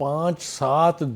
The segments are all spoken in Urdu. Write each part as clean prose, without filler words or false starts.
5-7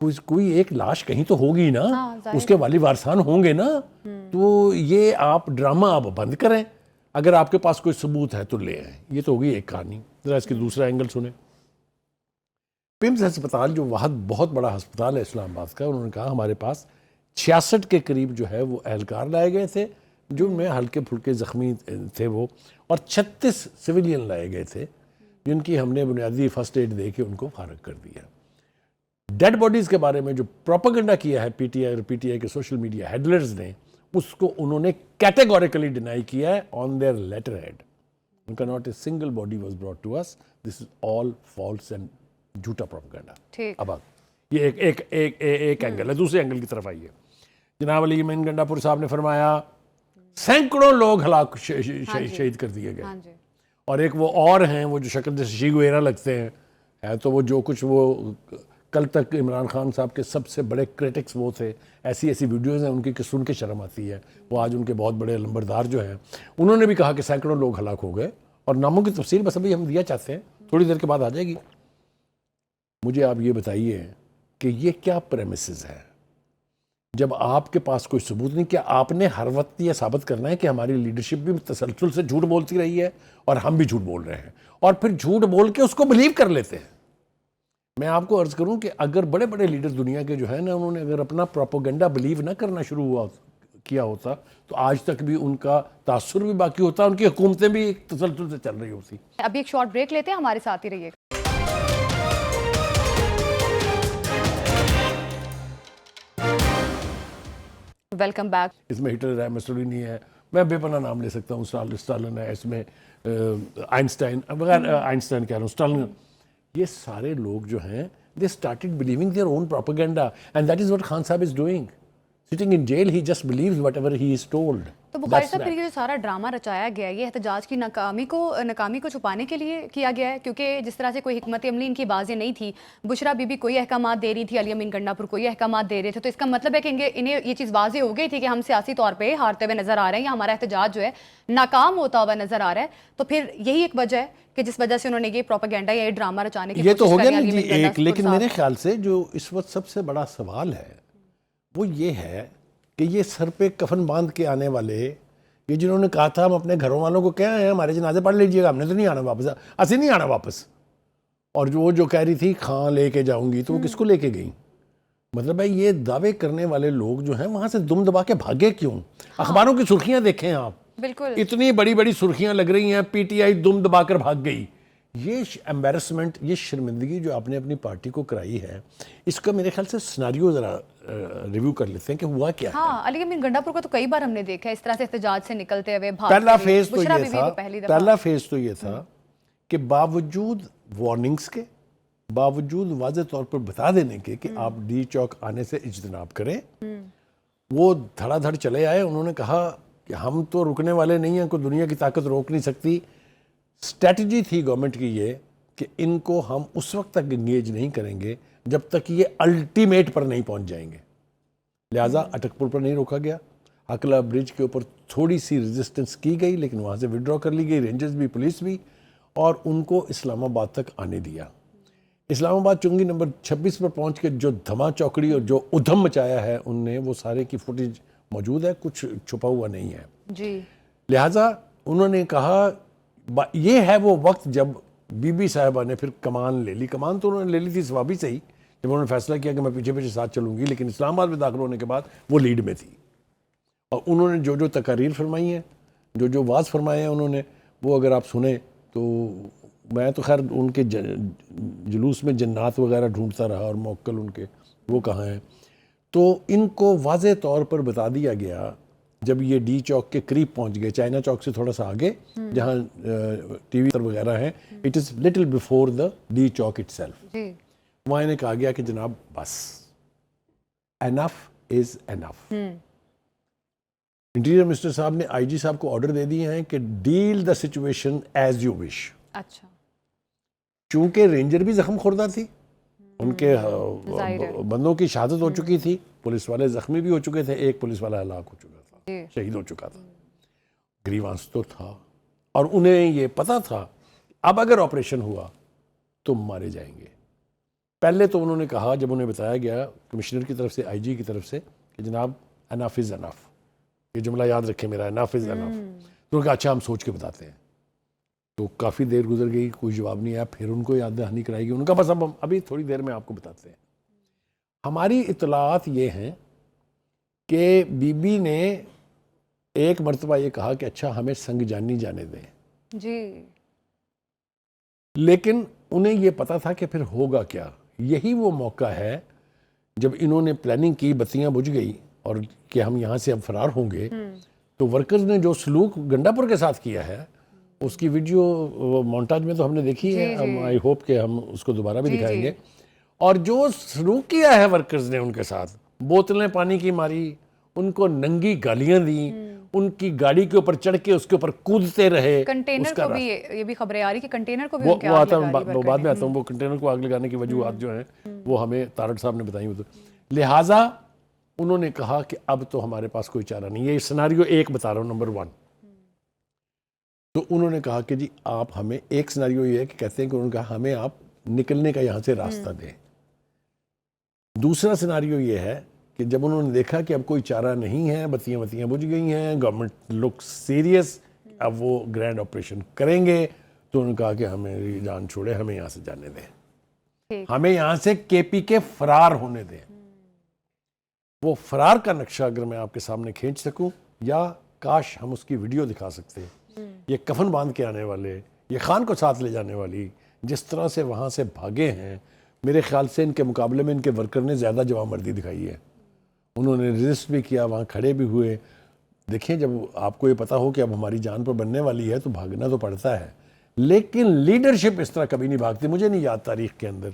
کوئی ایک لاش کہیں تو ہوگی نا, ہاں, ظاہر اس کے والی وارثان ہوں گے نا. تو یہ آپ ڈرامہ آپ بند کریں, اگر آپ کے پاس کوئی ثبوت ہے تو لے آئیں. یہ تو ہوگی ایک کہانی. ذرا اس کی دوسرا اینگل سنیں. پمز ہسپتال جو بہت بڑا ہسپتال ہے اسلام آباد کا, انہوں نے کہا ہمارے پاس 66 کے قریب جو ہے وہ اہلکار لائے گئے تھے جو میں ہلکے پھلکے زخمی تھے وہ, اور 36 سویلین لائے گئے تھے جن کی ہم نے بنیادی فرسٹ ایڈ دے کے ان کو فارغ کر دیا. ڈیڈ باڈیز کے بارے میں جو پروپیگنڈا کیا ہے پی ٹی آئی اور پی ٹی آئی کے سوشل میڈیا ہیڈلرز نے, اس کو انہوں نے کیٹیگوریکلی ڈینائی کیا ہے آن دیئر لیٹر ہیڈ. ان کا not a single body was brought to us, this is all false and جھوٹا پروپیگنڈا. اب یہ ایک اینگل ہے. دوسرے اینگل کی طرف آئیے. جناب علی امین گنڈا پور صاحب نے فرمایا سینکڑوں لوگ ہلاک شہید کر دیے گئے, اور ایک وہ اور ہیں وہ جو شکل جیسے شیگویرا لگتے ہیں, تو وہ جو کچھ وہ کل تک عمران خان صاحب کے سب سے بڑے کریٹکس وہ تھے, ایسی ویڈیوز ہیں ان کی کہ سن کے شرم آتی ہے. وہ آج ان کے بہت بڑے لمبردار جو ہیں, انہوں نے بھی کہا کہ سینکڑوں لوگ ہلاک ہو گئے, اور ناموں کی تفصیل بس ابھی ہم دیا چاہتے ہیں, تھوڑی دیر کے بعد آ جائے گی. مجھے آپ یہ بتائیے کہ یہ کیا پریمیسز ہے جب آپ کے پاس کوئی ثبوت نہیں. کیا آپ نے ہر وقت یہ ثابت کرنا ہے کہ ہماری لیڈرشپ بھی تسلسل سے جھوٹ بولتی رہی ہے اور ہم بھی جھوٹ بول رہے ہیں, اور پھر جھوٹ بول کے اس کو بلیو کر لیتے ہیں؟ میں آپ کو عرض کروں کہ اگر بڑے بڑے لیڈر دنیا کے جو ہیں نا, انہوں نے اگر اپنا پروپیگنڈا بلیو نہ کرنا شروع کیا ہوتا تو آج تک بھی ان کا تاثر بھی باقی ہوتا, ان کی حکومتیں بھی ایک تسلسل سے چل رہی ہوتی. ابھی ایک شارٹ بریک لیتے ہیں, ہمارے ساتھ ہی رہیے. Welcome back. اس میں ہٹلر ہے, مسولینی ہے, میں بے پناہ نام لے سکتا ہوں, اسٹالن ہے, اس میں آئنسٹائن بغیر آئنسٹائن کہہ رہا ہوں, اسٹالن. یہ سارے لوگ جو ہیں they started believing their own propaganda, and that is what Khan Sahib is doing. Sitting in jail, he just believes whatever he is told. تو بخاری صاحب پھر یہ جو سارا ڈرامہ رچایا گیا ہے یہ احتجاج کی ناکامی کو چھپانے کے لیے کیا گیا ہے, کیونکہ جس طرح سے کوئی حکمت عملی ان کی واضح نہیں تھی. بشرا بی بی کوئی احکامات دے رہی تھی, علی امین گنڈا پور کوئی احکامات دے رہے تھے, تو اس کا مطلب ہے کہ انہیں یہ چیز واضح ہو گئی تھی کہ ہم سیاسی طور پہ ہارتے ہوئے نظر آ رہے ہیں, یا ہمارا احتجاج جو ہے ناکام ہوتا ہوا نظر آ رہا ہے. تو پھر یہی ایک وجہ ہے کہ جس وجہ سے انہوں نے یہ پروپیگنڈا یا یہ ڈرامہ رچانے کی یہ تو ہو گیا نا علی جی امین گنڈا ایک. لیکن میرے خیال سے جو اس وقت سب سے بڑا سوال ہے وہ یہ ہے کہ یہ سر پہ کفن باندھ کے آنے والے, یہ جنہوں نے کہا تھا ہم اپنے گھروں والوں کو کہہ ہیں ہمارے جنازے پڑھ لیجئے گا, ہم نے تو نہیں آنا واپس, اسی نہیں آنا واپس. اور جو کہہ رہی تھی خاں لے کے جاؤں گی, تو وہ کس کو لے کے گئیں؟ مطلب ہے یہ دعوے کرنے والے لوگ جو ہیں وہاں سے دم دبا کے بھاگے کیوں؟ اخباروں کی سرخیاں دیکھیں آپ, بالکل اتنی بڑی بڑی سرخیاں لگ رہی ہیں, پی ٹی آئی دم دبا کر بھاگ گئی. یہ ایمبیرسمنٹ, یہ شرمندگی جو آپ نے اپنی پارٹی کو کرائی ہے, اس کا میرے خیال سے سناریو ذرا ریویو کر لیتے ہیں کہ ہوا کیا ہے. ہاں, علی امین گنڈا پور کو تو کئی بار ہم نے دیکھا ہے اس طرح سے احتجاج سے نکلتے ہوئے پہلا فیز تو یہ تھا کہ باوجود وارننگز کے, باوجود واضح طور پر بتا دینے کے کہ آپ ڈی چوک آنے سے اجتناب کریں, وہ دھڑا دھڑ چلے آئے. انہوں نے کہا کہ ہم تو رکنے والے نہیں ہیں, کوئی دنیا کی طاقت روک نہیں سکتی. اسٹریٹجی تھی گورنمنٹ کی یہ کہ ان کو ہم اس وقت تک انگیج نہیں کریں گے جب تک یہ الٹیمیٹ پر نہیں پہنچ جائیں گے. لہٰذا اٹک پور پر نہیں روکا گیا, اکلا برج کے اوپر تھوڑی سی ریزسٹنس کی گئی, لیکن وہاں سے وڈرا کر لی گئی, رینجرز بھی پولیس بھی, اور ان کو اسلام آباد تک آنے دیا. اسلام آباد چنگی نمبر 26 پر پہنچ کے جو دھما چوکڑی اور جو ادھم مچایا ہے ان نے, وہ سارے کی فوٹیج موجود ہے, کچھ چھپا ہوا نہیں ہے. جی لہٰذا انہوں نے کہا یہ ہے وہ وقت جب بی بی صاحبہ نے پھر کمان لے لی. کمان تو انہوں نے لے لی تھی سوابی سے ہی, جب انہوں نے فیصلہ کیا کہ میں پیچھے پیچھے ساتھ چلوں گی, لیکن اسلام آباد میں داخل ہونے کے بعد وہ لیڈ میں تھی. اور انہوں نے جو تقاریر فرمائی ہیں, جو واز فرمائے ہیں انہوں نے, وہ اگر آپ سنیں تو میں تو خیر ان کے جلوس میں جنات وغیرہ ڈھونڈتا رہا, اور موکل ان کے وہ کہاں ہیں. تو ان کو واضح طور پر بتا دیا گیا جب یہ ڈی چوک کے قریب پہنچ گئے, چائنا چوک سے تھوڑا سا آگے جہاں ٹی وی وغیرہ ہیں, it is little before the D Chowk it self. وہاں انہیں کہا گیا کہ جناب بس انف از انف. انٹیریئر منسٹر صاحب نے آئی جی صاحب کو آرڈر دے دیے ہیں کہ deal the situation as you wish. اچھا, چونکہ رینجر بھی زخم خوردہ تھی, ان کے بندوں کی شہادت ہو چکی تھی, پولیس والے زخمی بھی ہو چکے تھے, ایک پولیس والا ہلاک ہو چکا تھا, شہید ہو چکا تھا. گریوانس تو تھا, اور انہیں یہ پتا تھا اب اگر آپریشن ہوا تو مارے جائیں گے. پہلے تو انہوں نے کہا جب انہیں بتایا گیا کمشنر کی طرف سے آئی جی کی طرف سے کہ جناب انف از انف، یہ جملہ یاد رکھیں میرا، انف از انف، تو انہوں نے کہا اچھا ہم سوچ کے بتاتے ہیں. تو کافی دیر گزر گئی، کوئی جواب نہیں آیا. پھر ان کو یاد دہانی کرائی گئی. ان کا بس ہم ابھی تھوڑی دیر میں آپ کو بتاتے ہیں. ہماری اطلاعات یہ ہیں کہ بی بی نے ایک مرتبہ یہ کہا کہ اچھا ہمیں سنگ جانی جانے دیں جی، لیکن انہیں یہ پتا تھا کہ پھر ہوگا کیا. یہی وہ موقع ہے جب انہوں نے پلاننگ کی، بتیاں بجھ گئی اور کہ ہم یہاں سے اب فرار ہوں گے، تو ورکرز نے جو سلوک گنڈا پور کے ساتھ کیا ہے اس کی ویڈیو مونٹاج میں تو ہم نے دیکھی ہے. آئی ہوپ کہ ہم اس کو دوبارہ بھی دکھائیں گے. اور جو سلوک کیا ہے ورکرز نے ان کے ساتھ، بوتلیں پانی کی ماری، ان کو ننگی گالیاں دیں، ان کی گاڑی کے اوپر چڑھ کے اس کے اوپر کودتے رہے. کنٹینر کو بھی یہ بھی خبریں آ رہی کہ کنٹینر کو بھی وہ ان کے آگ آتا لگا ہوں، لی بعد میں آتا ہوں. وہ کنٹینر کو آگ لگانے کی وجوہات جو ہیں وہ ہمیں تارڑ صاحب نے بتائیں. لہٰذا انہوں نے کہا کہ اب تو ہمارے پاس کوئی چارہ نہیں. یہ سناریو ایک بتا رہا ہوں، نمبر 1. تو انہوں نے کہا کہ جی آپ ہمیں، ایک سناریو یہ ہے کہ کہتے ہیں کہ انہوں نے کہا ہمیں آپ نکلنے کا یہاں سے راستہ دیں. دوسرا سناریو یہ ہے کہ جب انہوں نے دیکھا کہ اب کوئی چارہ نہیں ہے، بتیاں بجھ گئی ہیں، گورنمنٹ لک سیریس، اب وہ گرینڈ آپریشن کریں گے، تو انہوں نے کہا کہ ہمیں جان چھوڑے، ہمیں یہاں سے جانے دیں، ہمیں یہاں سے کے پی کے فرار ہونے دیں. وہ فرار کا نقشہ اگر میں آپ کے سامنے کھینچ سکوں، یا کاش ہم اس کی ویڈیو دکھا سکتے. یہ کفن باندھ کے آنے والے، یہ خان کو ساتھ لے جانے والی، جس طرح سے وہاں سے بھاگے ہیں، میرے خیال سے ان کے مقابلے میں ان کے ورکر نے زیادہ جوان مردی دکھائی ہے. انہوں نے ریزسٹ بھی کیا، وہاں کھڑے بھی ہوئے. دیکھیں جب آپ کو یہ پتا ہو کہ اب ہماری جان پر بننے والی ہے تو بھاگنا تو پڑتا ہے، لیکن لیڈرشپ اس طرح کبھی نہیں بھاگتی. مجھے نہیں یاد تاریخ کے اندر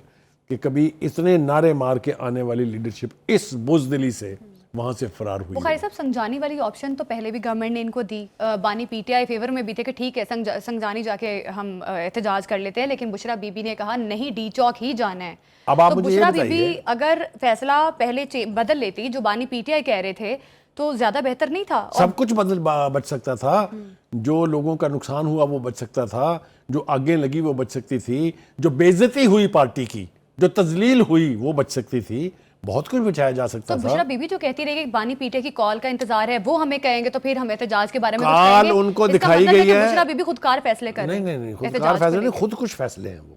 کہ کبھی اتنے نعرے مار کے آنے والی لیڈرشپ اس بزدلی سے وہاں سے فرار ہوئی. بخاری صاحب، سنگجانی والی آپشن تو پہلے بھی گورنمنٹ نے ان کو دی. بانی پی ٹی آئی فیور میں بھی تھے کہ ٹھیک ہے سنگجانی جا کے ہم احتجاج کر لیتے ہیں، لیکن بشرا بی بی نے کہا نہیں، ڈی چوک ہی جانا ہے. اب آپ تو مجھے یہ بشرا بی بتائیے، بی اگر فیصلہ پہلے بدل لیتی جو بانی پی ٹی آئی کہہ رہے تھے تو زیادہ بہتر نہیں تھا؟ سب کچھ بچ سکتا تھا. جو لوگوں کا نقصان ہوا وہ بچ سکتا تھا، جو آگیں لگی وہ بچ سکتی تھی، جو بے عزتی ہوئی پارٹی کی، جو تذلیل ہوئی وہ بچ سکتی تھی. بہت کچھ بچایا جا سکتا تو تھا. بشرا بی بی جو کہتی رہی کہ بانی پی ٹی آئی کی کال کا انتظار ہے، وہ ہمیں کہیں گے تو پھر ہم احتجاج کے بارے میں کچھ کہیں کال گے. ان کو اس کا دکھائی مطلب گئی کہ ہے. بشرا بی بی خودکار فیصلے کر رہے ہیں. نہیں خودکار فیصلے نہیں، خود کچھ فیصلے ہیں. وہ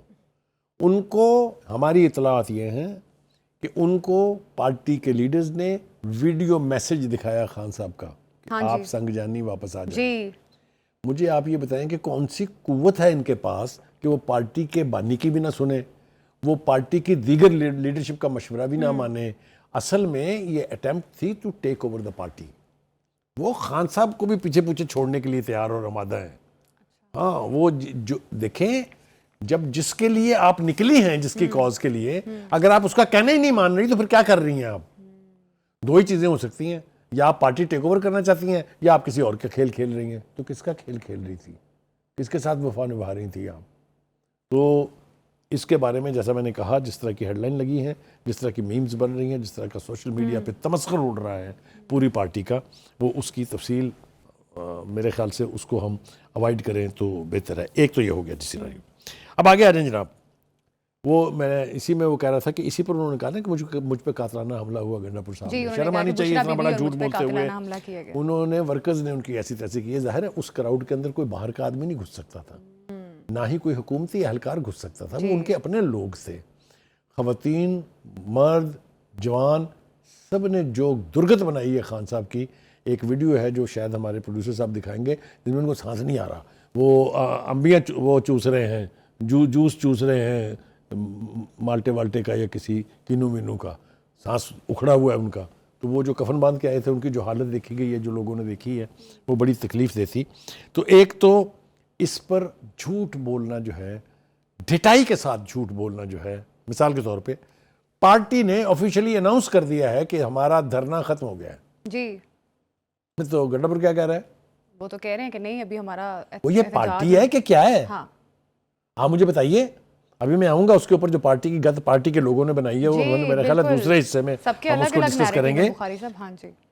ان کو، ہماری اطلاعات یہ ہیں کہ ان کو پارٹی کے لیڈرز نے ویڈیو میسج دکھایا خان صاحب کا، آپ سنگ جانی واپس آ جائیں. جی، مجھے آپ یہ بتائیں کہ کون سی قوت ہے ان کے پاس کہ وہ پارٹی کے بانی کی بھی نہ سنے، وہ پارٹی کی دیگر لیڈرشپ کا مشورہ بھی نہ مانے. اصل میں یہ اٹیمپٹ تھی to take over the party. وہ خان صاحب کو بھی پیچھے چھوڑنے کے لیے تیار اور آمادہ ہیں. ہاں، وہ جو دیکھیں، جب جس کے لیے آپ نکلی ہیں، جس کی کاز کے لیے، اگر آپ اس کا کہنا ہی نہیں مان رہی تو پھر کیا کر رہی ہیں آپ؟ دو ہی چیزیں ہو سکتی ہیں، یا آپ پارٹی ٹیک اوور کرنا چاہتی ہیں، یا آپ کسی اور کا کھیل کھیل رہی ہیں. تو کس کا کھیل کھیل رہی تھی؟ کس کے ساتھ وفا نبھا رہی تھی آپ؟ تو اس کے بارے میں جیسا میں نے کہا، جس طرح کی ہیڈ لائن لگی ہیں، جس طرح کی میمز بن رہی ہیں، جس طرح کا سوشل میڈیا پہ تمسخر اڑ رہا ہے پوری پارٹی کا، وہ اس کی تفصیل میرے خیال سے اس کو ہم اوائڈ کریں تو بہتر ہے. ایک تو یہ ہو گیا جس طرح. اب آگے آ جائیں جناب. وہ میں اسی میں وہ کہہ رہا تھا کہ اسی پر انہوں نے کہا نا کہ مجھ پہ قاتلانہ حملہ ہوا گنڈا پور صاحب میں. شرم آنی چاہیے اتنا بڑا جھوٹ بولتے ہوئے. انہوں نے ورکرز نے ان کی ایسی تیسی کی ہے. ظاہر ہے اس کراؤڈ کے اندر کوئی باہر کا آدمی نہیں گھس سکتا تھا، نہ ہی کوئی حکومتی اہلکار گھس سکتا تھا. وہ ان کے اپنے لوگ تھے، خواتین، مرد، جوان، سب نے جو درگت بنائی ہے خان صاحب کی. ایک ویڈیو ہے جو شاید ہمارے پروڈیوسر صاحب دکھائیں گے، جن میں ان کو سانس نہیں آ رہا. وہ انبیاں وہ چوس رہے ہیں، جوس چوس رہے ہیں مالٹے والٹے کا یا کسی کینو مینو کا، سانس اکھڑا ہوا ہے ان کا. تو وہ جو کفن باندھ کے آئے تھے، ان کی جو حالت دیکھی گئی ہے، جو لوگوں نے دیکھی ہے، وہ بڑی تکلیف دیتی. تو ایک تو اس پر جھوٹ بولنا جو ہے، ڈھٹائی کے ساتھ جھوٹ بولنا جو ہے، مثال کے طور پہ پارٹی نے آفیشلی اناؤنس کر دیا ہے کہ ہمارا دھرنا ختم ہو گیا ہے. جی، تو گنڈا پور کیا کہہ رہا ہے؟ وہ تو کہہ رہے ہیں کہ نہیں، ابھی ہمارا وہ یہ پارٹی ہے کہ کیا ہے؟ ہاں، آپ مجھے بتائیے. ابھی میں آؤں گا اس کے اوپر جو پارٹی کی گت پارٹی کے لوگوں نے بنائی ہے، وہ میرے خیال ہے دوسرے حصے میں ہم اس کو ڈسکس کریں گے.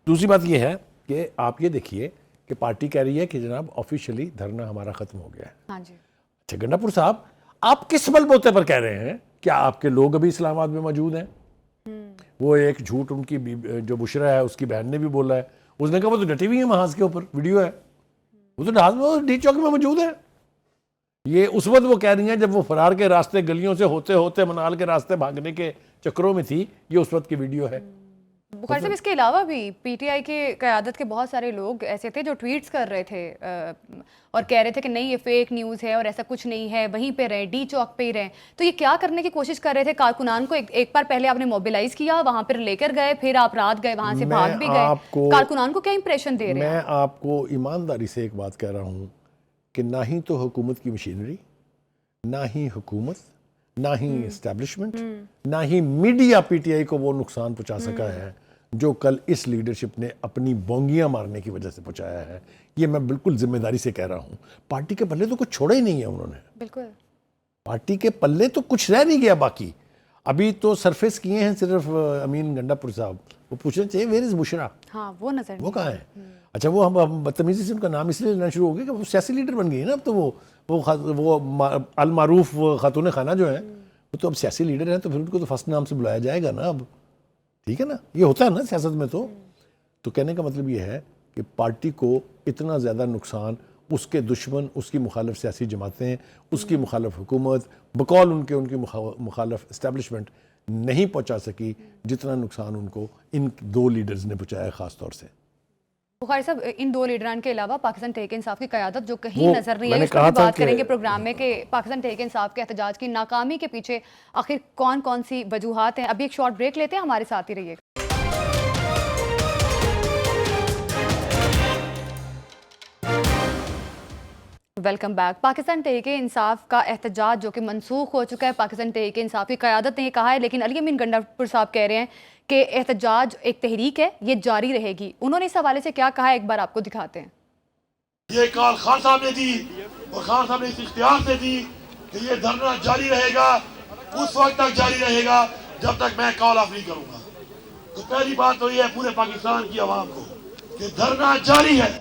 دوسری بات یہ ہے کہ آپ یہ دیکھیے کہ پارٹی کہہ رہی ہے کہ جناب آفیشلی دھرنا ہمارا ختم ہو گیا ہے. ہاں جی. اچھا گنڈا پور صاحب، آپ کس بل بوتے پر کہہ رہے ہیں کیا آپ کے لوگ ابھی اسلام آباد میں موجود ہیں؟ وہ ایک جھوٹ ان کی جو بشرا ہے اس کی بہن نے بھی بولا ہے، اس نے کہا وہ تو ڈٹی ہوئی ہے محاذ کے اوپر، ویڈیو ہے، وہ تو ڈی چوک میں موجود ہے. یہ اس وقت وہ کہہ رہی ہیں جب وہ فرار کے راستے گلیوں سے ہوتے ہوتے منال کے راستے بھاگنے کے چکروں میں تھی. یہ اس وقت کی ویڈیو ہے. بخاری صاحب اس کے علاوہ بھی پی ٹی آئی کی قیادت کے بہت سارے لوگ ایسے تھے جو ٹویٹس کر رہے تھے اور کہہ رہے تھے کہ نہیں یہ فیک نیوز ہے اور ایسا کچھ نہیں ہے، وہیں پہ رہیں، ڈی چوک پہ ہی رہیں. تو یہ کیا کرنے کی کوشش کر رہے تھے؟ کارکنان کو ایک بار پہلے آپ نے موبیلائز کیا، وہاں پہ لے کر گئے، پھر آپ رات گئے وہاں سے بھاگ بھی گئے. کارکنان کو کیا امپریشن دے رہے ہیں؟ میں آپ کو ایمانداری سے ایک بات کہہ رہا ہوں کہ نہ ہی تو حکومت کی مشینری، نہ ہی حکومت، نہ ہی اسٹیبلشمنٹ، نہ ہی میڈیا پی ٹی آئی کو وہ نقصان پہنچا سکا ہے جو کل اس لیڈرشپ نے اپنی بونگیاں مارنے کی وجہ سے پہنچایا ہے. یہ میں بالکل ذمہ داری سے کہہ رہا ہوں. پارٹی کے پلے تو کچھ چھوڑا ہی نہیں ہے انہوں نے. بالکل پارٹی کے پلے تو کچھ رہ نہیں گیا باقی. ابھی تو سرفیس کیے ہیں صرف امین گنڈا پور صاحب. وہ پوچھنا چاہیے ویئر از بشرا، ہاں وہ نظر وہ کہاں ہے؟ اچھا وہ ہم بدتمیزی سے ان کا نام اس لیے لینا شروع ہو گیا کہ وہ سیاسی لیڈر بن گئی ہے نا. اب تو وہ المعروف خاتون خانہ جو ہیں وہ تو اب سیاسی لیڈر ہیں، تو پھر ان کو تو فرسٹ نام سے بلایا جائے گا نا اب. ٹھیک ہے نا، یہ ہوتا ہے نا سیاست میں. تو کہنے کا مطلب یہ ہے کہ پارٹی کو اتنا زیادہ نقصان اس کے دشمن، اس کی مخالف سیاسی جماعتیں، اس کی مخالف حکومت، بقول ان کی مخالف اسٹیبلشمنٹ نہیں پہنچا سکی جتنا نقصان ان کو ان دو لیڈرز نے پہنچایا خاص طور سے. بخاری صاحب ان دو لیڈران کے علاوہ پاکستان تحریک انصاف کی قیادت جو کہیں وہ نظر نہیں میں ہے، نے اس پر کہا بھی تھا بات کریں کہ گے پروگرام میں کہ پاکستان تحریک انصاف کے احتجاج کی ناکامی کے پیچھے آخر کون کون سی وجوہات ہیں. ابھی ایک شارٹ بریک لیتے ہیں، ہمارے ساتھ ہی رہیے. Welcome back. پاکستان تحریک انصاف کا احتجاج جو کہ منسوخ ہو چکا ہے، پاکستان تحریک انصاف کی قیادت نے یہ کہا ہے، لیکن علی امین گنڈا پور صاحب کہہ رہے ہیں کہ احتجاج ایک تحریک ہے، یہ جاری رہے گی. انہوں نے اس حوالے سے کیا کہا ہے ایک بار آپ کو دکھاتے ہیں. یہ کال خان صاحب نے دی اور خان صاحب نے اس اختیار سے دی کہ یہ دھرنا جاری رہے گا، اس وقت تک جاری رہے گا جب تک میں کال آف نہیں کروں گا. تو پہلی بات تو یہ ہے پورے پاکستان کی عوام کو کہ دھرنا جاری ہے.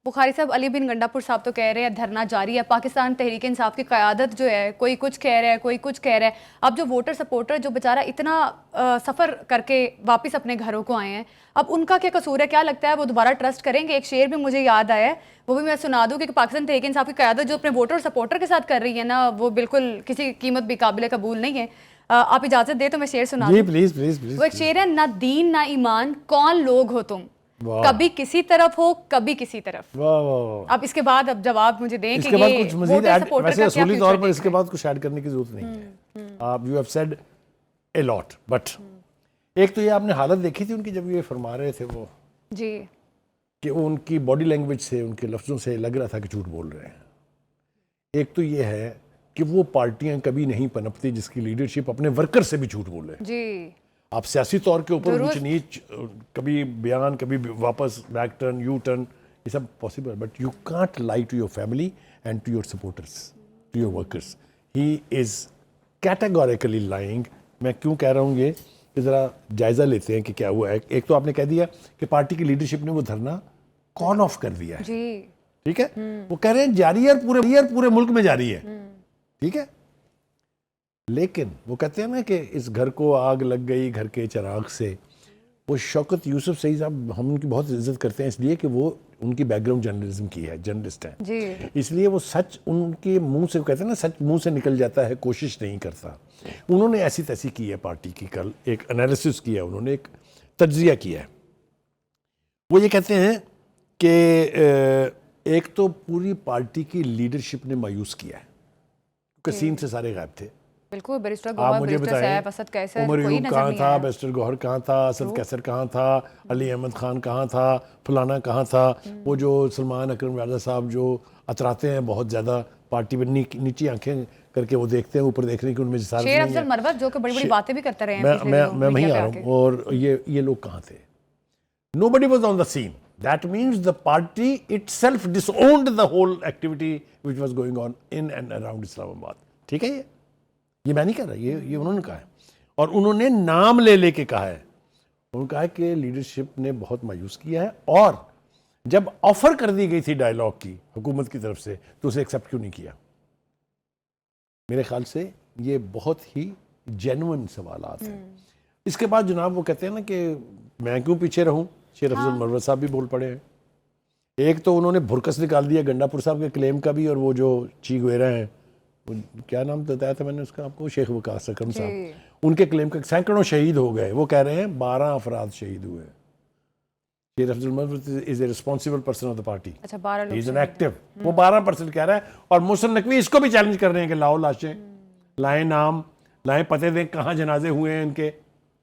بخاری صاحب علی بن گنڈا پور صاحب تو کہہ رہے ہیں دھرنا جاری ہے. پاکستان تحریک انصاف کی قیادت جو ہے کوئی کچھ کہہ رہا ہے، کوئی کچھ کہہ رہا ہے. اب جو ووٹر سپورٹر جو بیچارہ اتنا سفر کر کے واپس اپنے گھروں کو آئے ہیں، اب ان کا کیا قصور ہے؟ کیا لگتا ہے وہ دوبارہ ٹرسٹ کریں گے؟ ایک شعر بھی مجھے یاد آیا ہے، وہ بھی میں سنا دوں کہ پاکستان تحریک انصاف کی قیادت جو اپنے ووٹر سپورٹر کے ساتھ کر رہی ہے نا، وہ بالکل کسی قیمت بھی قابل قبول نہیں ہے. آپ اجازت دیں تو میں شعر سنا دوں. Please please please. وہ ایک شعر ہے، نہ دین نہ ایمان کون لوگ ہو تم، کبھی کسی طرف ہو کبھی کسی طرف. اب اس کے بعد اب جواب مجھے دیں کہ یہ کچھ مزید ویسے اصولی طور پر اس کے بعد بعد کچھ ایڈ کرنے کی ضرورت نہیں ہے. آپ you have said a lot. But ایک تو یہ آپ نے حالت دیکھی تھی ان کی جب یہ فرما رہے تھے وہ جی کہ ان کی باڈی لینگویج سے، ان کے لفظوں سے لگ رہا تھا کہ جھوٹ بول رہے ہیں. ایک تو یہ ہے کہ وہ پارٹیاں کبھی نہیں پنپتی جس کی لیڈرشپ اپنے ورکر سے بھی جھوٹ بولے. جی آپ سیاسی طور کے اوپر اونچ نیچ، کبھی بیان، کبھی واپس بیک ٹرن، یو ٹرن، یہ سب possible. But you can't lie to your family and to your supporters, to your workers. He is categorically lying. میں کیوں کہہ رہا ہوں یہ کہ ذرا جائزہ لیتے ہیں کہ کیا ہوا ہے. ایک تو آپ نے کہہ دیا کہ پارٹی کی لیڈرشپ نے وہ دھرنا کال آف کر دیا ہے. جی ٹھیک ہے، وہ کہہ رہے ہیں جاری ہے، پورے ملک میں جاری ہے. ٹھیک ہے، لیکن وہ کہتے ہیں نا کہ اس گھر کو آگ لگ گئی گھر کے چراغ سے. وہ شوکت یوسف سعید صاحب ہم ان کی بہت عزت کرتے ہیں اس لیے کہ وہ ان کی بیک گراؤنڈ جرنلزم کی ہے، جرنلسٹ ہیں. جی اس لیے وہ سچ ان کے منہ سے کہتے ہیں نا، سچ منہ سے نکل جاتا ہے، کوشش نہیں کرتا. انہوں نے ایسی تیسی کی ہے پارٹی کی. کل ایک انالیسس کیا انہوں نے، ایک تجزیہ کیا ہے. وہ یہ کہتے ہیں کہ ایک تو پوری پارٹی کی لیڈرشپ نے مایوس کیا ہے کیونکہ سین سے سارے غائب تھے. بالکل. بیرسٹر آپ گوہر، مجھے بیرسٹر بتائیں صاحب، اسد قیصر، عمر کوئی ایوب نظر کہاں نہیں تھا، آیا. بیرسٹر گوہر کہاں تھا، اسد قیصر کہاں تھا، علی احمد خان کہاں تھا، فلانا کہاں تھا. وہ جو سلمان اکرم راجہ صاحب جو اتراتے ہیں بہت زیادہ پارٹی میں، نیچی آنکھیں کر کے وہ دیکھتے ہیں، اوپر دیکھنے کی ان میں جسارت شیر نہیں افضل ہے. مروت جو کہ بڑی بڑی باتیں بھی کرتے رہے ہیں پچھلے میں دنوں وہیں میڈیا آ پہ رہا آ ہوں. اور یہ لوگ کہاں تھے؟ Nobody was on the scene. That means the party itself disowned the whole activity which was going on in and around Islam Abad. ٹھیک ہے، یہ میں نہیں کہہ رہا، یہ انہوں نے کہا ہے. اور انہوں نے نام لے کے کہا ہے. انہوں نے کہا ہے کہ لیڈرشپ نے بہت مایوس کیا ہے، اور جب آفر کر دی گئی تھی ڈائیلاگ کی حکومت کی طرف سے تو اسے ایکسیپٹ کیوں نہیں کیا. میرے خیال سے یہ بہت ہی جینوئن سوالات ہیں. اس کے بعد جناب وہ کہتے ہیں نا کہ میں کیوں پیچھے رہوں, شیر افضل مروت صاحب بھی بول پڑے ہیں. ایک تو انہوں نے بھرکس نکال دیا گنڈا پور صاحب کے کلیم کا بھی, اور وہ جو چی گویرا ہیں, کیا نام بتایا تھا میں نے اس کا آپ کو, شیخ وقاص اکرم صاحب, ان کے کلیم کا سینکڑوں شہید ہو گئے. وہ کہہ رہے ہیں 12 افراد شہید ہوئے. Sher Afzal Marwat is a responsible person of the party, اچھا 12 لوگ ہی از این ایکٹیو. وہ 12% کہہ رہا ہے, اور محسن نقوی اس کو بھی چیلنج کر رہے ہیں کہ لاؤ لاشیں, لائیں نام, لائیں پتے دیں کہاں جنازے ہوئے ہیں ان کے.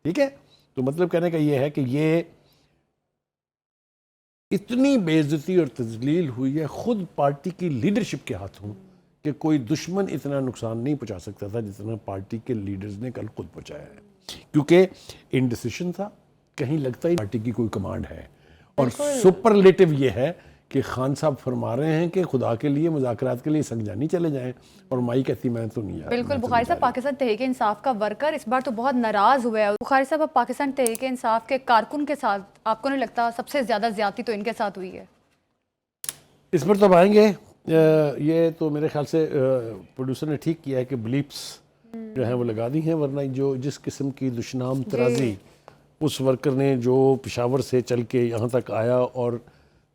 ٹھیک ہے, تو مطلب کہنے کا یہ ہے کہ یہ اتنی بے عزتی اور تذلیل ہوئی ہے خود پارٹی کی لیڈرشپ کے ہاتھوں کہ کوئی دشمن اتنا نقصان نہیں پہنچا سکتا تھا جتنا پارٹی کے لیڈرز نے کل خود پہنچایا ہے. کیونکہ انڈیسیشن تھا, کہیں لگتا ہی پارٹی کی کوئی کمانڈ ہے. اور سپرلیٹو یہ ہے کہ خان صاحب فرما رہے ہیں کہ خدا کے لیے مذاکرات کے لیے سنگجانی چلے جائیں, اور مائی کہتی میں تو نہیں جا رہا. بالکل بخاری صاحب, پاکستان تحریک انصاف کا ورکر اس بار تو بہت ناراض ہوئے ہے. بخاری صاحب, اب پاکستان تحریک انصاف کے کارکن کے ساتھ آپ کو نہیں لگتا سب سے زیادہ زیادتی تو ان کے ساتھ ہوئی ہے؟ اس پر تو اب آئیں گے. یہ تو میرے خیال سے پروڈیوسر نے ٹھیک کیا ہے کہ بلیپس جو ہیں وہ لگا دی ہیں, ورنہ جو جس قسم کی دشنام ترازی اس ورکر نے جو پشاور سے چل کے یہاں تک آیا اور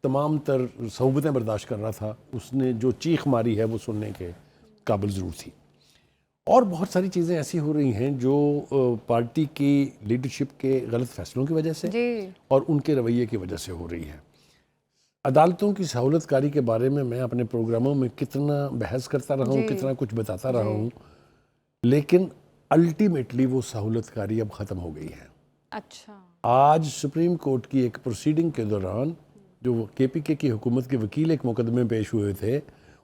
تمام تر صعوبتیں برداشت کر رہا تھا, اس نے جو چیخ ماری ہے وہ سننے کے قابل ضرور تھی. اور بہت ساری چیزیں ایسی ہو رہی ہیں جو پارٹی کی لیڈرشپ کے غلط فیصلوں کی وجہ سے اور ان کے رویے کی وجہ سے ہو رہی ہے. عدالتوں کی سہولت کاری کے بارے میں اپنے پروگراموں میں کتنا بحث کرتا رہا ہوں, کتنا کچھ بتاتا رہا ہوں, لیکن الٹیمیٹلی وہ سہولت کاری اب ختم ہو گئی ہے. اچھا, آج سپریم کورٹ کی ایک پروسیڈنگ کے دوران جو کے پی کے کی حکومت کے وکیل ایک مقدمے میں پیش ہوئے تھے,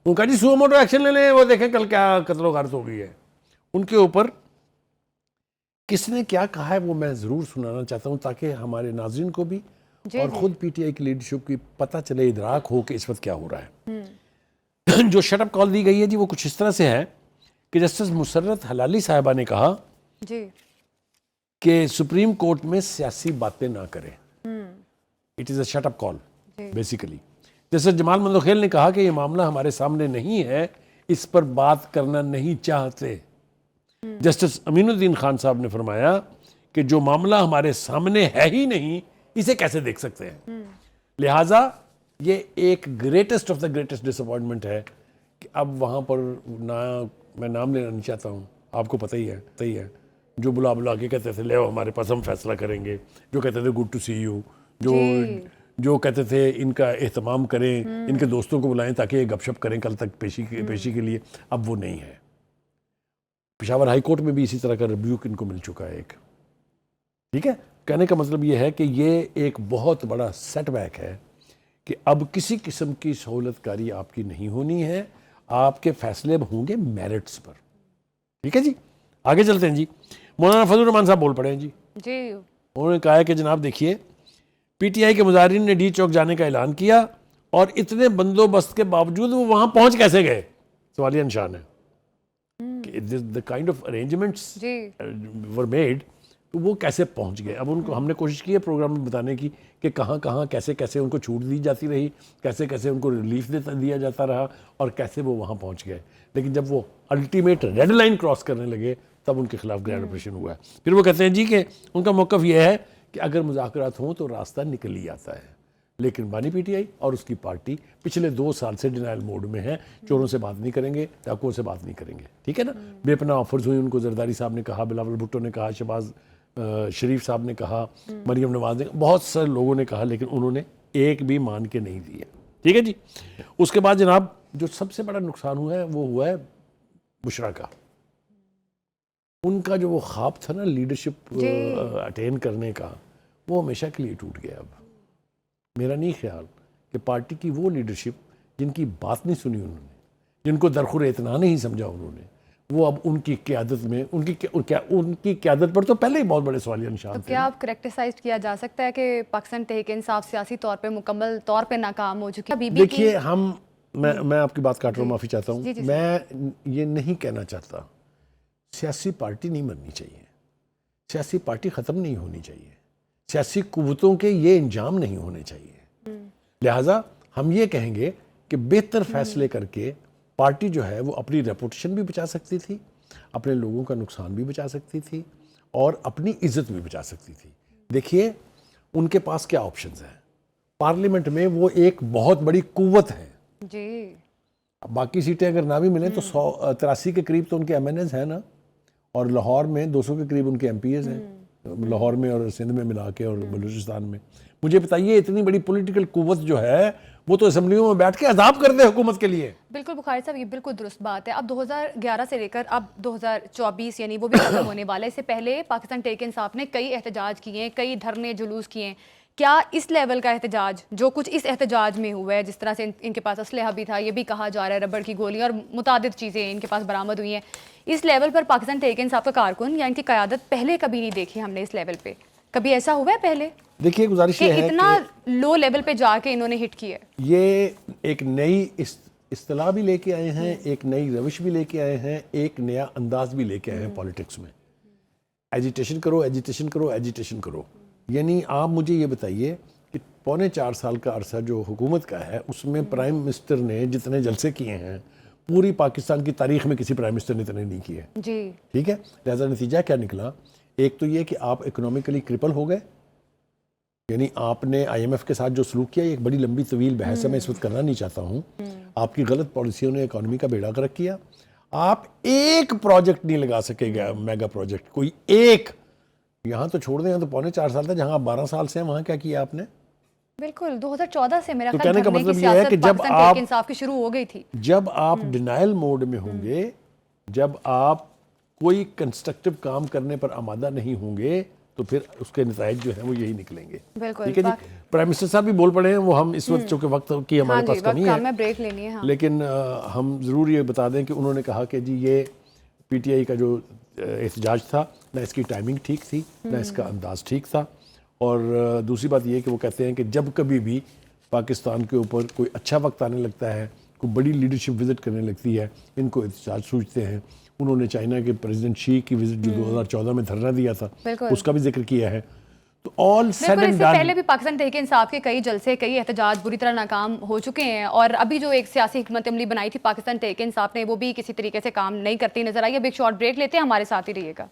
ان کا جی سو موٹو ایکشن لے لیں, وہ دیکھیں کل کیا قتل و غارت ہو گئی ہے. ان کے اوپر کس نے کیا کہا ہے وہ میں ضرور سنانا چاہتا ہوں تاکہ ہمارے ناظرین کو بھی اور خود پی ٹی آئی کی لیڈرشپ کی پتہ چلے, ادراک ہو کہ اس وقت کیا ہو رہا ہے. جو شٹ اپ کال دی گئی ہے جی وہ کچھ اس طرح سے ہے کہ جسٹس مسرت حلالی صاحبہ نے کہا کہ سپریم کورٹ میں سیاسی باتیں نہ کریں. It is a shut up call basically. Justice Jamal Mandokhail نے کہا کہ یہ معاملہ ہمارے سامنے نہیں ہے, اس پر بات کرنا نہیں چاہتے. جسٹس امین الدین خان صاحب نے فرمایا کہ جو معاملہ ہمارے سامنے ہے ہی نہیں اسے کیسے دیکھ سکتے ہیں. لہٰذا یہ ایک greatest of the greatest disappointment ہے کہ اب وہاں پر میں نام لینا نہیں چاہتا ہوں, آپ کو پتہ ہی ہے, جو بلا کے کہتے تھے لے ہمارے پاس ہم فیصلہ کریں گے, جو کہتے تھے گڈ ٹو سی یو, جو کہتے تھے ان کا اہتمام کریں, ان کے دوستوں کو بلائیں تاکہ یہ گپ شپ کریں کل تک پیشی کے لیے, اب وہ نہیں ہے. پشاور ہائی کورٹ میں بھی اسی طرح کا ریبیوک ان کو مل چکا ہے ایک. ٹھیک ہے, کہنے کا مطلب یہ ہے کہ یہ ایک بہت بڑا سیٹ بیک ہے کہ اب کسی قسم کی سہولت کاری آپ کی نہیں ہونی ہے, آپ کے فیصلے ہوں گے میرٹس پر. ٹھیک ہے جی, آگے چلتے ہیں جی. مولانا فضل الرحمان صاحب بول پڑے ہیں جی. انہوں نے کہا ہے کہ جناب دیکھیے پی ٹی آئی کے مظاہرین نے ڈی چوک جانے کا اعلان کیا اور اتنے بندوبست کے باوجود وہ وہاں پہنچ کیسے گئے, سوالیہ نشان ہے. The kind of arrangements were made, تو وہ کیسے پہنچ گئے. اب ان کو ہم نے کوشش کی ہے پروگرام میں بتانے کی کہ کہاں کیسے ان کو چھوٹ دی جاتی رہی, کیسے ان کو ریلیف دیا جاتا رہا, اور کیسے وہ وہاں پہنچ گئے. لیکن جب وہ الٹیمیٹ ریڈ لائن کراس کرنے لگے تب ان کے خلاف گرینڈ آپریشن ہوا ہے. پھر وہ کہتے ہیں جی کہ ان کا موقف یہ ہے کہ اگر مذاکرات ہوں تو راستہ نکل ہی آتا ہے, لیکن بانی پی ٹی آئی اور اس کی پارٹی پچھلے 2 سال سے ڈینائل موڈ میں ہے. چوروں سے بات نہیں کریں گے, ڈاکوؤں سے بات نہیں کریں گے. ٹھیک ہے نا, بے پناہ آفرز ہوئی ان کو, زرداری صاحب نے کہا, بلاول بھٹو نے کہا, شہباز شریف صاحب نے کہا, مریم نواز نے, بہت سارے لوگوں نے کہا, لیکن انہوں نے ایک بھی مان کے نہیں دیا. ٹھیک ہے جی. اس کے بعد جناب جو سب سے بڑا نقصان ہوا ہے وہ ہوا ہے بشرا کا. ان کا جو وہ خواب تھا نا لیڈرشپ اٹین کرنے کا, وہ ہمیشہ کے لیے ٹوٹ گیا. اب میرا نہیں خیال کہ پارٹی کی وہ لیڈرشپ جن کی بات نہیں سنی انہوں نے, جن کو درخور اتنا نہیں سمجھا انہوں نے, وہ اب ان کی قیادت میں ان کی قیادت پر تو پہلے ہی بہت بڑے سوالیہ نشان تھے. کیا آپ کریکٹیسائز کیا جا سکتا ہے کہ پاکستان تحریک انصاف سیاسی طور پہ مکمل طور پہ ناکام ہو چکی ہے؟ دیکھیے میں آپ کی بات کاٹ رہا ہوں, معافی چاہتا ہوں. میں یہ نہیں کہنا چاہتا سیاسی پارٹی نہیں بننی چاہیے, سیاسی پارٹی ختم نہیں ہونی چاہیے, سیاسی قوتوں کے یہ انجام نہیں ہونے چاہیے. لہٰذا ہم یہ کہیں گے کہ بہتر فیصلے کر کے پارٹی جو ہے وہ اپنی ریپوٹیشن بھی بچا سکتی تھی اپنے لوگوں کا نقصان بھی بچا سکتی تھی اور اپنی عزت بھی بچا سکتی تھی. دیکھیے ان کے پاس کیا آپشنز ہیں. پارلیمنٹ میں وہ ایک بہت بڑی قوت ہے جی. باقی سیٹیں اگر نہ بھی ملیں تو 183 کے قریب تو ان کے ایم این ایز ہیں نا, اور لاہور میں 200 کے قریب ان کے ایم پی ایز ہیں, لاہور میں اور سندھ میں ملا کے اور بلوچستان میں. مجھے بتائیے اتنی بڑی پولیٹیکل قوت جو ہے وہ تو اسمبلیوں میں بیٹھ کے عذاب کر دے حکومت کے لیے. بالکل بخاری صاحب, یہ بالکل درست بات ہے. اب 2011 سے لے کر اب 2024 یعنی وہ بھی ختم ہونے والا ہے. اس سے پہلے پاکستان تحریک انصاف نے کئی احتجاج کیے ہیں, کئی دھرنے جلوس کیے ہیں. کیا اس لیول کا احتجاج جو کچھ اس احتجاج میں ہوا ہے, جس طرح سے ان کے پاس اسلحہ بھی تھا, یہ بھی کہا جا رہا ہے ربڑ کی گولیاں اور متعدد چیزیں ان کے پاس برآمد ہوئی ہیں, اس لیول پر پاکستان تحریک انصاف کا کارکن یا ان کی قیادت پہلے کبھی نہیں دیکھی ہم نے اس لیول پہ؟ کبھی ایسا ہوا ہے پہلے دیکھیے گزارش کہ یہ ہے اتنا لو لیول پہ جا کے انہوں نے ہٹ کیا ہے؟ یہ ایک نئی اصطلاح بھی لے کے آئے ہیں, ایک نئی روش بھی لے کے آئے ہیں, ایک نیا انداز بھی لے کے آئے ہیں پالیٹکس میں. ایجیٹیشن کرو, ایجیٹیشن کرو, ایجیٹیشن کرو. یعنی آپ مجھے یہ بتائیے کہ 4.5 سال کا عرصہ جو حکومت کا ہے اس میں پرائم منسٹر نے جتنے جلسے کیے ہیں پوری پاکستان کی تاریخ میں کسی پرائم منسٹر نے اتنے نہیں کیے. جی ٹھیک ہے, لہذا نتیجہ کیا نکلا؟ ایک تو یہ کہ آپ اکنومیکلی کرپل ہو گئے, یعنی آپ نے آئی ایم ایف کے ساتھ جو سلوک کیا, یہ ایک بڑی لمبی طویل بحث ہے, میں اس وقت کرنا نہیں چاہتا ہوں. آپ کی غلط پالیسیوں نے اکانومی کا بیڑا غرق کیا. آپ ایک پروجیکٹ نہیں لگا سکے گا, میگا پروجیکٹ کوئی ایک. یہاں تو چھوڑ دیں, یہاں تو 4.5 سال تھا, جہاں آپ 12 سال سے ہیں وہاں کیا کیا آپ نے؟ بالکل 2014 سے میرا تو خیال کہنے کا دھرنے کی مطلب یہ ہے کہ سیاست جب پاکستان تحریک آپ انصاف کی شروع ہو گئی تھی, جب آپ ڈینائل موڈ میں ہوں گے, جب آپ کوئی کنسٹرکٹیو کام کرنے پر آمادہ نہیں ہوں گے تو پھر اس کے نتائج جو ہیں وہ یہی نکلیں گے. بالکل. ٹھیک ہے جی, پرائم منسٹر صاحب بھی بول پڑے ہیں, وہ ہم اس وقت چونکہ وقت کی ہمارے پاس کمی ہے, میں بریک لینی ہے, لیکن ہم ضرور یہ بتا دیں کہ انہوں نے کہا کہ جی یہ پی ٹی آئی کا جو احتجاج تھا, نہ اس کی ٹائمنگ ٹھیک تھی, نہ اس کا انداز ٹھیک تھا. اور دوسری بات یہ ہے کہ وہ کہتے ہیں کہ جب کبھی بھی پاکستان کے اوپر کوئی اچھا وقت آنے لگتا ہے, کوئی بڑی لیڈرشپ وزٹ کرنے لگتی ہے, ان کو احتجاج سوچتے ہیں. انہوں نے چائنا کے پریزیڈنٹ شی کی وزٹ جو 2014 میں دھرنا دیا تھا اس کا بھی ذکر کیا ہے. تو آل سیڈ اینڈ ڈن, پہلے بھی پاکستان تحریک انصاف کے کئی جلسے, کئی احتجاج بری طرح ناکام ہو چکے ہیں, اور ابھی جو ایک سیاسی حکمت عملی بنائی تھی پاکستان تحریک انصاف نے وہ بھی کسی طریقے سے کام نہیں کرتی نظر آئی. اب ایک شارٹ بریک لیتے ہیں, ہمارے ساتھ ہی رہیے گا.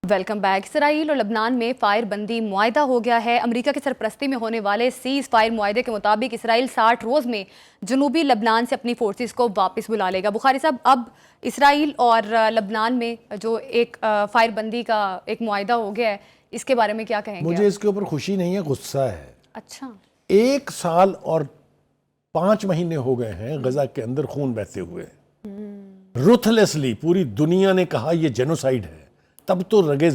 Welcome back. اسرائیل اور لبنان میں فائر بندی معاہدہ ہو گیا ہے. امریکہ کی سرپرستی میں ہونے والے سیز فائر معاہدے کے مطابق اسرائیل 60 روز میں جنوبی لبنان سے اپنی فورسز کو واپس بلا لے گا. بخاری صاحب, اب اسرائیل اور لبنان میں جو ایک فائر بندی کا ایک معاہدہ ہو گیا ہے, اس کے بارے میں کیا کہیں گے؟ مجھے اس کے اوپر خوشی نہیں ہے, غصہ ہے. اچھا, 1 سال اور 5 مہینے ہو گئے ہیں غزہ کے اندر خون بہتے ہوئے. روتھلیسلی پوری دنیا نے کہا یہ جینوسائیڈ ہے. تب تو رگے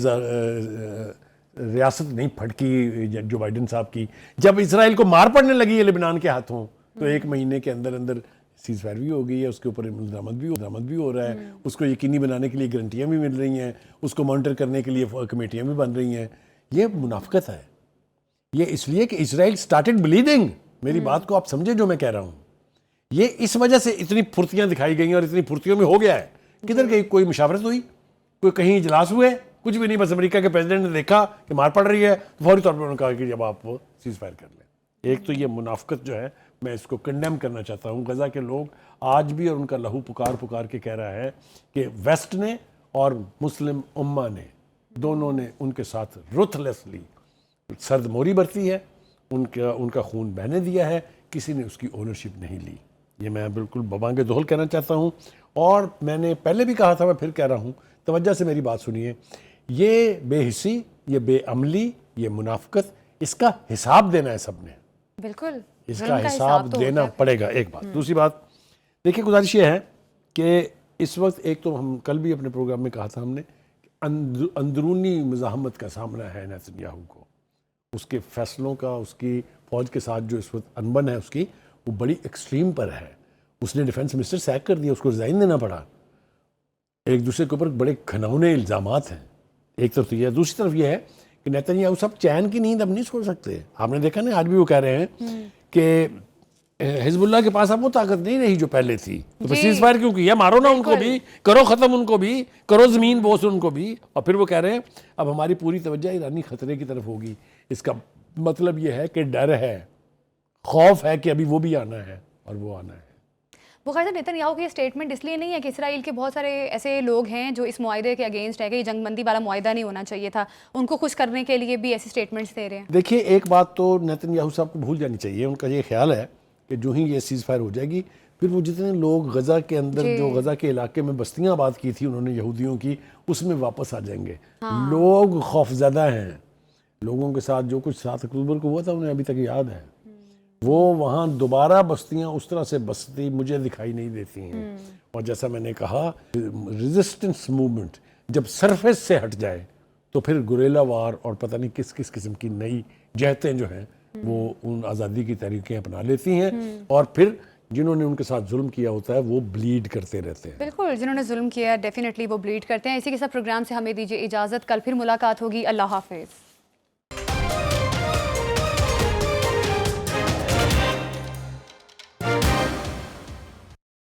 ریاست نہیں پھٹکی جو بائیڈن صاحب کی. جب اسرائیل کو مار پڑنے لگی ہے لبنان کے ہاتھوں, تو 1 مہینے کے اندر اندر سیز فائر بھی ہو گئی ہے, اس کے اوپر درآمد بھی ہو رہا ہے, اس کو یقینی بنانے کے لیے گارنٹیاں بھی مل رہی ہیں, اس کو مانیٹر کرنے کے لیے کمیٹیاں بھی بن رہی ہیں. یہ منافقت ہے. یہ اس لیے کہ اسرائیل سٹارٹڈ بلیڈنگ. میری بات کو آپ سمجھیں جو میں کہہ رہا ہوں. یہ اس وجہ سے اتنی پھرتیاں دکھائی گئی ہیں, اور اتنی پھرتیوں میں ہو گیا ہے. کدھر گئی کوئی مشاورت ہوئی, کوئی کہیں اجلاس ہوئے, کچھ بھی نہیں. بس امریکہ کے پریزیڈنٹ نے دیکھا کہ مار پڑ رہی ہے تو فوری طور پر انہوں نے کہا کہ جب آپ وہ سیز فائر کر لیں. ایک تو یہ منافقت جو ہے میں اس کو کنڈیم کرنا چاہتا ہوں. غزہ کے لوگ آج بھی, اور ان کا لہو پکار کے کہہ رہا ہے کہ ویسٹ نے اور مسلم امہ نے دونوں نے ان کے ساتھ روتھلیسلی سرد موری برتی ہے, ان کا خون بہنے دیا ہے, کسی نے اس کی اونرشپ نہیں لی. یہ میں بالکل ببانگ دہل کہنا چاہتا ہوں. اور میں نے پہلے بھی کہا تھا, میں پھر کہہ رہا ہوں, توجہ سے میری بات سنیے. یہ بے حسی, یہ بے عملی, یہ منافقت, اس کا حساب دینا ہے سب نے. بالکل اس کا حساب دینا پڑے گا. ایک بات. دوسری بات دیکھیں, گزارش یہ ہے کہ اس وقت ایک تو ہم کل بھی اپنے پروگرام میں کہا تھا ہم نے, اندرونی مزاحمت کا سامنا ہے نیتن یاہو کو. اس کے فیصلوں کا, اس کی فوج کے ساتھ جو اس وقت انبن ہے اس کی, وہ بڑی ایکسٹریم پر ہے. اس نے ڈیفنس منسٹر سیک کر دیا, اس کو ریزائن دینا پڑا. ایک دوسرے کے اوپر بڑے گھناؤنے الزامات ہیں. ایک طرف تو یہ ہے. دوسری طرف یہ ہے کہ نیتن یاہو صاحب چین کی نیند اب نہیں سو سکتے. آپ نے دیکھا نا, آج بھی وہ کہہ رہے ہیں کہ حزب اللہ کے پاس اب وہ طاقت نہیں رہی جو پہلے تھی, تو سیز فائر کیوں کیا, مارو نا ان کو بھی, کرو ختم ان کو بھی, کرو زمین بوس ان کو بھی. اور پھر وہ کہہ رہے ہیں اب ہماری پوری توجہ ایرانی خطرے کی طرف ہوگی. اس کا مطلب یہ ہے کہ ڈر ہے, خوف ہے کہ ابھی وہ بھی آنا ہے اور وہ آنا ہے. بخاری صاحب، نیتن یاہو کی یہ اسٹیٹمنٹ اس لیے نہیں ہے کہ اسرائیل کے بہت سارے ایسے لوگ ہیں جو اس معاہدے کے اگینسٹ ہے کہ یہ جنگ بندی والا معاہدہ نہیں ہونا چاہیے تھا، ان کو خوش کرنے کے لیے بھی ایسی اسٹیٹمنٹس دے رہے ہیں؟ دیکھیے ایک بات تو نیتن یاہو صاحب کو بھول جانی چاہیے، ان کا یہ خیال ہے کہ جو ہی یہ سیز فائر ہو جائے گی پھر وہ جتنے لوگ غزہ کے اندر جو غزہ کے علاقے میں بستیاں آباد کی تھی انہوں نے یہودیوں کی، اس میں واپس آ جائیں گے. لوگ خوفزدہ ہیں، لوگوں کے ساتھ جو کچھ 7 اکتوبر کو ہوا تھا انہیں ابھی تک یاد ہے. وہ وہاں دوبارہ بستیاں اس طرح سے بستی مجھے دکھائی نہیں دیتی ہیں. اور جیسا میں نے کہا ریزسٹنس موومنٹ جب سرفیس سے ہٹ جائے تو پھر گوریلا وار اور پتہ نہیں کس کس قسم کی نئی جہتیں جو ہیں وہ ان آزادی کی تحریکیں اپنا لیتی ہیں، اور پھر جنہوں نے ان کے ساتھ ظلم کیا ہوتا ہے وہ بلیڈ کرتے رہتے ہیں. بالکل، جنہوں نے ظلم کیا ڈیفینیٹلی وہ بلیڈ کرتے ہیں. اسی کے ساتھ پروگرام سے ہمیں دیجیے اجازت، کل پھر ملاقات ہوگی. اللہ حافظ.